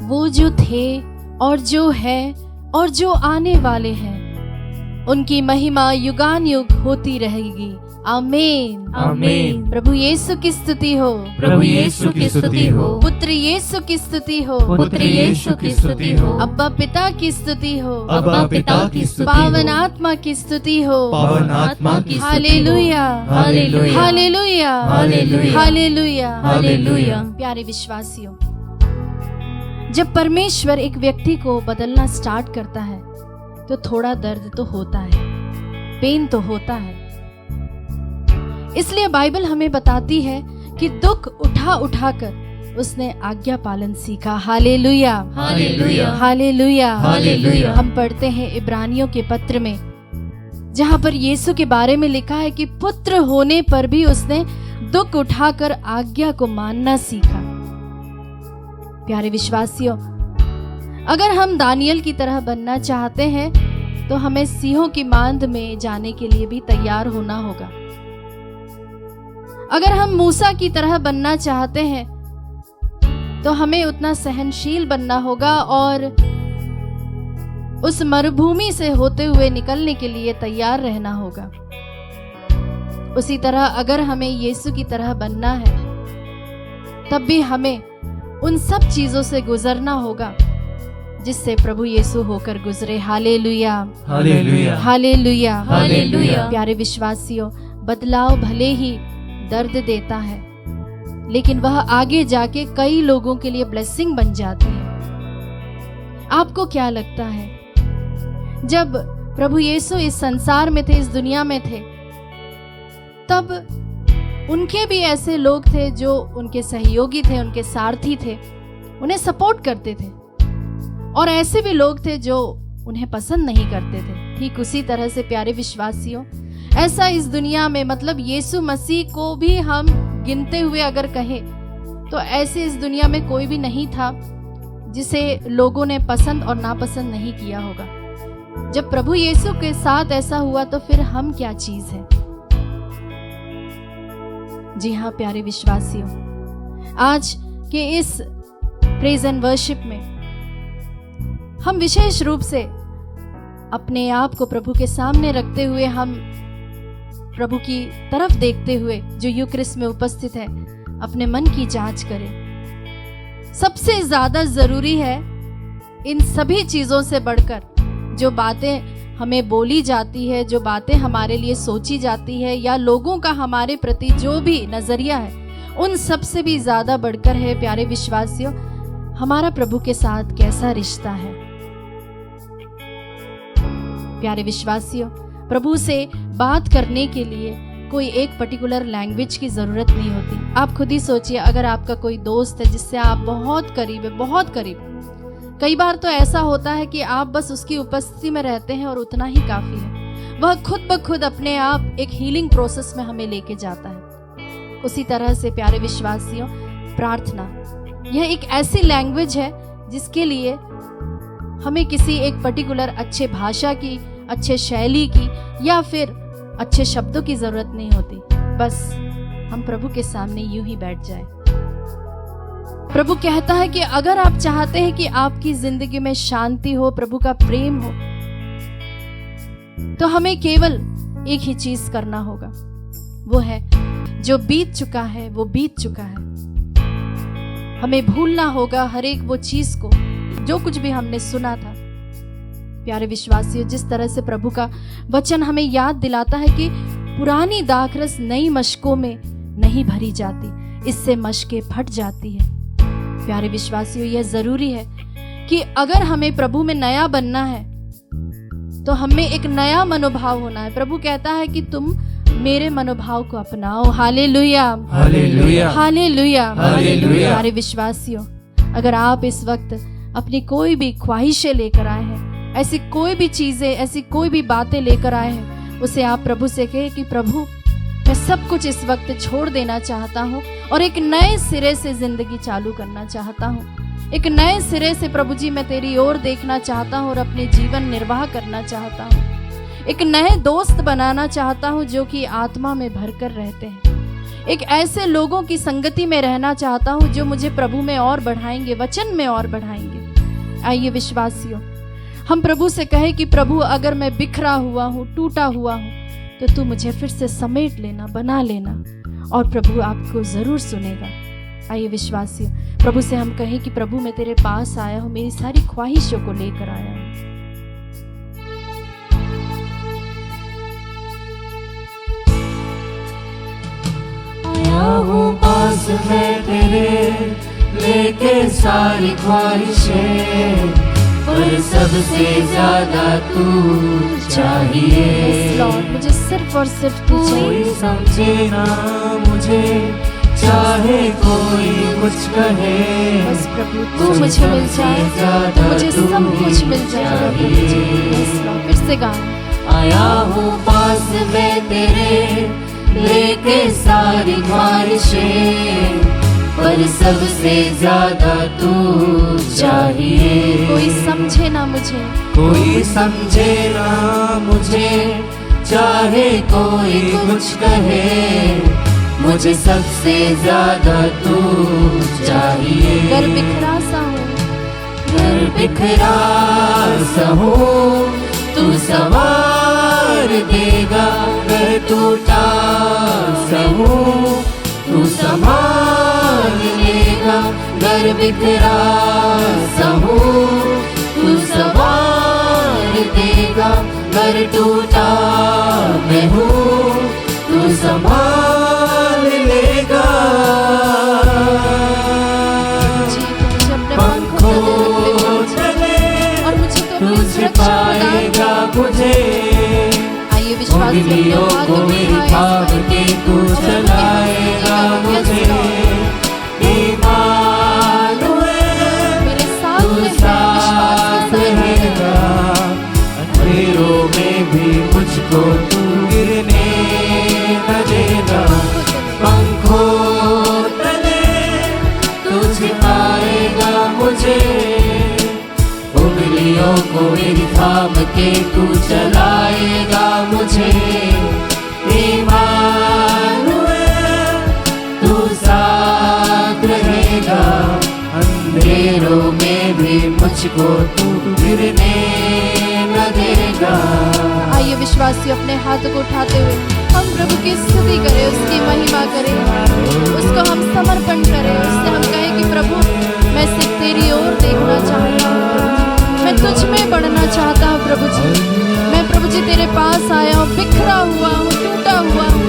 वो जो थे और जो है और जो आने वाले हैं, उनकी महिमा युगान युग होती रहेगी। आमीन आमीन। प्रभु यीशु की स्तुति हो, प्रभु यीशु की स्तुति हो, पुत्र यीशु की स्तुति हो, पुत्र यीशु की स्तुति हो, अब्बा पिता की स्तुति हो, अब्बा पिता की स्तुति हो, पावन आत्मा की स्तुति हो, पावन आत्मा की स्तुति हो। Hallelujah hallelujah, hallelujah hallelujah, hallelujah hallelujah. प्यारे विश्वासियों, जब परमेश्वर एक व्यक्ति को बदलना स्टार्ट करता है तो थोड़ा दर्द तो होता है, पेन तो होता है। इसलिए बाइबल हमें बताती है कि दुख उठा उठा कर उसने आज्ञा पालन सीखा। Hallelujah hallelujah, hallelujah hallelujah. हम पढ़ते हैं इब्रानियों के पत्र में, जहां पर यीशु के बारे में लिखा है कि पुत्र होने पर भी उसने दुख उठाकर आज्ञा को मानना सीखा। प्यारे विश्वासियों, अगर हम दानियल की तरह बनना चाहते हैं तो हमें सिंहों की मांद में जाने के लिए भी तैयार होना होगा। अगर हम मूसा की तरह बनना चाहते हैं तो हमें उतना सहनशील बनना होगा और उस मरुभूमि से होते हुए निकलने के लिए तैयार रहना होगा। उसी तरह अगर हमें यीशु की तरह बनना है तब भी हमें उन सब चीजों से गुजरना होगा जिससे प्रभु यीशु होकर गुजरे। Hallelujah hallelujah, hallelujah hallelujah. प्यारे विश्वासियों, बदलाव भले ही दर्द देता है लेकिन वह आगे जाके कई लोगों के लिए ब्लेसिंग बन जाती है। आपको क्या लगता है, जब प्रभु यीशु इस संसार में थे, इस दुनिया में थे, तब उनके भी ऐसे लोग थे जो उनके सहयोगी थे, उनके सारथी थे, उन्हें सपोर्ट करते थे, और ऐसे भी लोग थे जो उन्हें पसंद नहीं करते थे। ठीक उसी तरह से प्यारे विश्वासियों, ऐसा इस दुनिया में, मतलब यीशु मसीह को भी हम गिनते हुए अगर कहें तो ऐसे इस दुनिया में कोई भी नहीं था जिसे लोगों ने पसंद और नापसंद नहीं किया होगा। जब प्रभु यीशु के साथ ऐसा हुआ तो फिर हम क्या चीज है। जी हाँ प्यारे विश्वासियों, आज के इस प्रेज एंड वर्शिप में हम विशेष रूप से अपने आप को प्रभु के सामने रखते हुए, हम प्रभु की तरफ देखते हुए जो यूक्रिस्ट में उपस्थित है, अपने मन की जांच करें। सबसे ज्यादा जरूरी है इन सभी चीजों से बढ़कर जो बातें हमें बोली जाती है, जो बातें हमारे लिए सोची जाती है, या लोगों का हमारे प्रति जो भी नजरिया है, उन सब से भी ज्यादा बढ़कर है प्यारे विश्वासियों, हमारा प्रभु के साथ कैसा रिश्ता है। प्यारे विश्वासियों, प्रभु से बात करने के लिए कोई एक पर्टिकुलर लैंग्वेज की जरूरत नहीं होती। आप खुद ही सोचिए, अगर आपका कोई दोस्त है जिससे आप बहुत करीब है, बहुत करीब, कई बार तो ऐसा होता है कि आप बस उसकी उपस्थिति में रहते हैं और उतना ही काफी है। वह खुद ब खुद अपने आप एक हीलिंग प्रोसेस में हमें लेके जाता है। उसी तरह से प्यारे विश्वासियों, प्रार्थना यह एक ऐसी लैंग्वेज है जिसके लिए हमें किसी एक पर्टिकुलर अच्छे भाषा की, अच्छे शैली की या फिर अच्छे शब्दों की जरूरत नहीं होती। बस हम प्रभु के सामने यूं ही बैठ जाए। प्रभु कहता है कि अगर आप चाहते हैं कि आपकी जिंदगी में शांति हो, प्रभु का प्रेम हो, तो हमें केवल एक ही चीज करना होगा, वो है जो बीत चुका है वो बीत चुका है। हमें भूलना होगा हर एक वो चीज को जो कुछ भी हमने सुना था। प्यारे विश्वासियों, जिस तरह से प्रभु का वचन हमें याद दिलाता है कि पुरानी दाखरस नई मशकों में नहीं भरी जाती, इससे मशकें फट जाती है। प्यारे विश्वासियों, यह जरूरी है कि अगर हमें प्रभु में नया बनना है तो हमें एक नया मनोभाव होना है। प्रभु कहता है कि तुम मेरे मनोभाव को अपनाओ। Hallelujah, hallelujah, hallelujah, hallelujah. प्यारे विश्वासियों, अगर आप इस वक्त अपनी कोई भी ख्वाहिशें लेकर आए हैं, ऐसी कोई भी चीजें, ऐसी कोई भी बातें लेकर आए हैं, उसे आप प्रभु से कहें कि प्रभु मैं सब कुछ इस वक्त छोड़ देना चाहता हूँ और एक नए सिरे से जिंदगी चालू करना चाहता हूँ। एक नए सिरे से प्रभु जी मैं तेरी ओर देखना चाहता हूँ और अपने जीवन निर्वाह करना चाहता हूँ। एक नए दोस्त बनाना चाहता हूँ जो कि आत्मा में भरकर रहते हैं। एक ऐसे लोगों की संगति में रहना चाहता हूँ जो मुझे प्रभु में और बढ़ाएंगे, वचन में और बढ़ाएंगे। आइए विश्वासियों, हम प्रभु से कहे कि प्रभु अगर मैं बिखरा हुआ हूँ, टूटा हुआ हूँ, तो तू मुझे फिर से समेट लेना, बना लेना, और प्रभु आपको जरूर सुनेगा। आइए विश्वासियों, प्रभु से हम कहें कि प्रभु मैं तेरे पास आया हूँ, मेरी सारी ख्वाहिशों को लेकर आया हूँ। आया हूँ पास मैं तेरे, लेके सारी ख्वाहिशें, पर सबसे ज्यादा तू चाहिए। Yes, Lord, मुझे सिर्फ और सिर्फ तू कोई चाहिए। समझे ना मुझे, चाहे कोई कुछ कहे, बस प्रभु तू मुझे मिल जाए, मुझे सब कुछ मिल जाएगा प्रभु जी। Yes, Lord, फिर से गाएं। आया हूँ पास मैं तेरे, लेके सारी ख्वाहिशें, पर सबसे ज्यादा तू चाहिए। कोई समझे ना मुझे, कोई समझे ना मुझे, चाहे कोई कुछ कहे, मुझे सबसे ज्यादा तू चाहिए। घर बिखरा सा हूँ, घर बिखरा सा हूँ, तू संवार देगा। घर टूटा सा हूँ, तू संभाल लेगा। घर बिखरा सा हूँ, तू संवार देगा। घर टूटा मैं हूँ, तू संभाल लेगा। जी मुझे अपने पंखों तले और मुझे तो अपनी तू सुरक्षा पाएगा प्रदान। मुझे, आइए विश्वास से अपने उंगलियों हाथ को मेरी उठाएं, थाम के तू चलाएगा मुझे। मेरे साथ तू में है, साथ विश्वास के साथ रहेगा, अंधेरों में भी मुझको तू गिरने न देगा। पंखों तले तू छिपाएगा मुझे, उंगलियों को मेरी थाम के तू चलाएगा मुझे। तू साथ रहेगा, अंधेरों में भी मुझको तू गिरने न देगा। आइए विश्वासी अपने हाथों को उठाते हुए हम प्रभु की स्तुति करें, उसकी महिमा करें, उसको हम समर्पण करें। उससे हम कहें कि प्रभु मैं सिर्फ तेरी ओर देखना चाहता हूँ, मैं तुझ में बढ़ना चाहता हूँ प्रभु जी। मैं प्रभु जी तेरे पास आया हूँ, बिखरा हुआ हूँ, टूटा हुआ हूँ।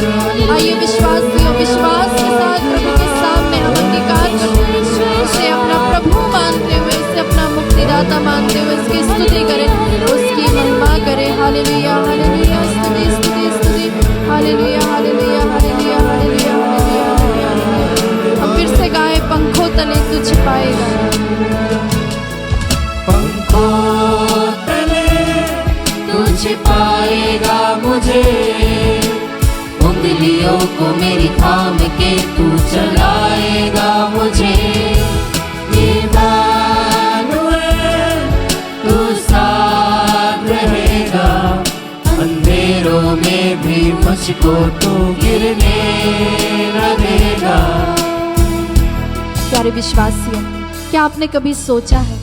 आइए विश्वासियों, विश्वास के साथ प्रभु के सामने हम अंगीकार करते हैं, उसे अपना प्रभु मानते हुए, उसे अपना मुक्तिदाता मानते हुए उसकी स्तुति करें, उसकी महिमा करें। हालेलुया हालेलुया, स्तुति स्तुति स्तुति, hallelujah hallelujah hallelujah hallelujah hallelujah. हम फिर से गाए, पंखों तले तू छिपाएगा। पंखों तले तू छिपाएगा मुझे, उंगलियों को मेरी थाम के तू चलाएगा मुझे। तू साथ रहेगा, अंधेरों में भी मुझको तू गिरने न देगा। प्यारे विश्वासियों, क्या आपने कभी सोचा है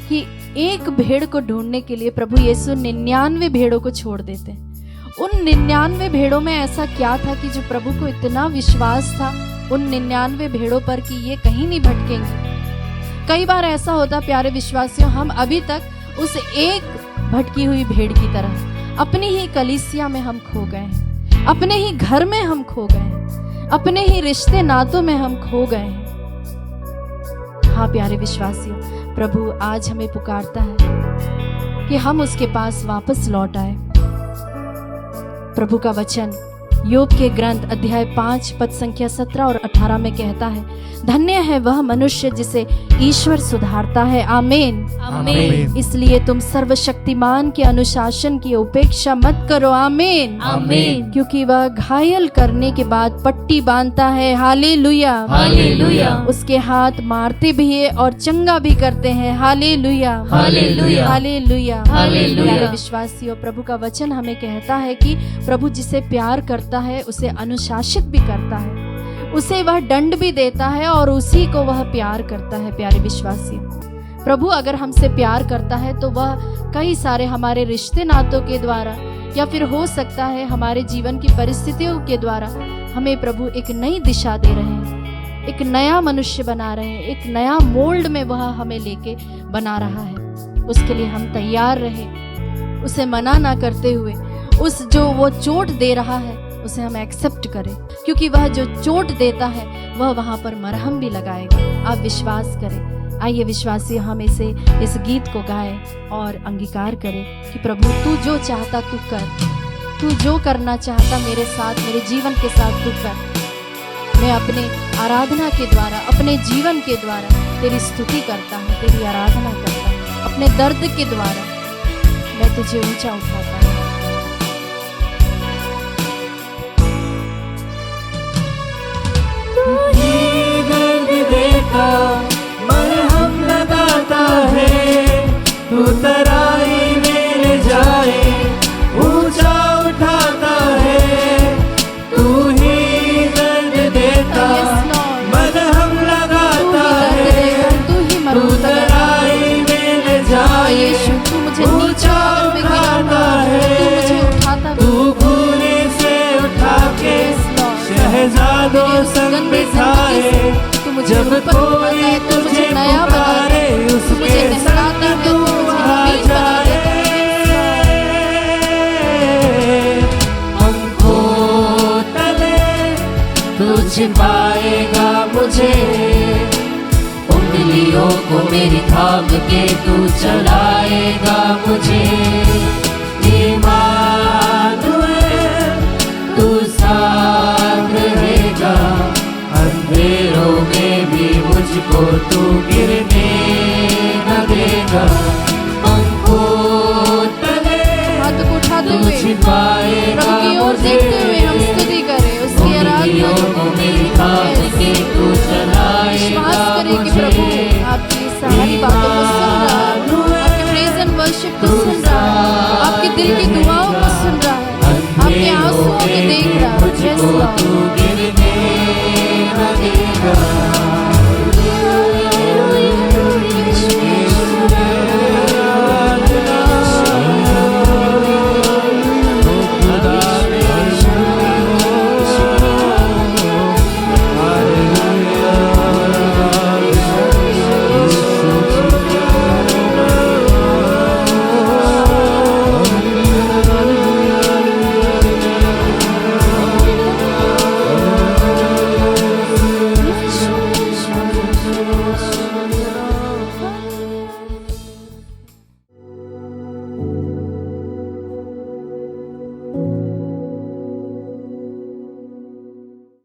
कि एक भेड़ को ढूंढने के लिए प्रभु यीशु 99 भेड़ों को छोड़ देते? उन 99 भेड़ों में ऐसा क्या था कि जो प्रभु को इतना विश्वास था उन 99 भेड़ों पर कि ये कहीं नहीं भटकेंगे? कई बार ऐसा होता प्यारे विश्वासियों, हम अभी तक उस एक भटकी हुई भेड़ की तरह अपनी ही कलीसिया में हम खो गए हैं, अपने ही घर में हम खो गए हैं, अपने ही रिश्ते नातों में हम खो गए हैं। हाँ प्यारे विश्वासियों, प्रभु आज हमें पुकारता है कि हम उसके पास वापस लौट आए। प्रभु का वचन योग के ग्रंथ अध्याय 5 पद संख्या 17 और 18 में कहता है, धन्य है वह मनुष्य जिसे ईश्वर सुधारता है। आमीन आमीन। इसलिए तुम सर्वशक्तिमान के अनुशासन की उपेक्षा मत करो। आमीन आमीन। क्योंकि वह घायल करने के बाद पट्टी बांधता है। Hallelujah hallelujah. उसके हाथ मारते भी है और चंगा भी करते हैं। Hallelujah hallelujah. हालेलुया। हालेलुया। प्यारे विश्वासियों, प्रभु का वचन हमें कहता है कि प्रभु जिसे प्यार करता है उसे अनुशासित भी करता है, उसे वह दंड भी देता है और उसी को वह प्यार करता है। प्यारे विश्वासियों, प्रभु अगर हमसे प्यार करता है तो वह कई सारे हमारे रिश्ते नातों के द्वारा या फिर हो सकता है हमारे जीवन की परिस्थितियों के द्वारा हमें प्रभु एक नई दिशा दे रहे हैं, एक नया मनुष्य बना रहे हैं, एक नया मोल्ड में वह हमें लेके बना रहा है। उसके लिए हम तैयार रहे, उसे मना ना करते हुए उस जो वो चोट दे रहा है उसे हम एक्सेप्ट करें, क्योंकि वह जो चोट देता है वह वहाँ पर मरहम भी लगाएगा। आप विश्वास करें। आइए विश्वासी हम इस गीत को गाएं और अंगीकार करें कि प्रभु तू जो चाहता तू कर, तू जो करना चाहता मेरे साथ, मेरे जीवन के साथ तू कर। मैं अपने आराधना के द्वारा, अपने जीवन के द्वारा तेरी स्तुति करता हूँ, तेरी आराधना करता हूँ। अपने दर्द के द्वारा मैं तुझे ऊंचा उठाता हूँ। मरहम लगाता है, तू तराई में ले जाए, ऊंचा उठाता है, तू ही दर्द देता। मरहम लगाता है, तू तराई में ले जाए, ऊंचा उठाता है, तू भूले से उठा के शहजादों संग बिठाए। जब कोई तुझे पुकारे उसके साथ तू आ जाए। पंखों तले तू छिपाएगा मुझे, उंगलियों को मेरी थाम के तू चलाएगा मुझे। इम्मानुएल तू साथ रहेगा, अंधेरों में भी मुझको तू गिरने न देगा। पंखों तले तू छिपाएगा मुझे, उंगलियों को मेरी थाम के तू चलाएगा मुझे। आपकी सारी बातों को सुन रहा है, आपके प्रेज़ एंड वर्शिप को सुन रहा है, आपके दिल की दुआओं को सुन रहा है, आपके आंसुओं को देख रहा है।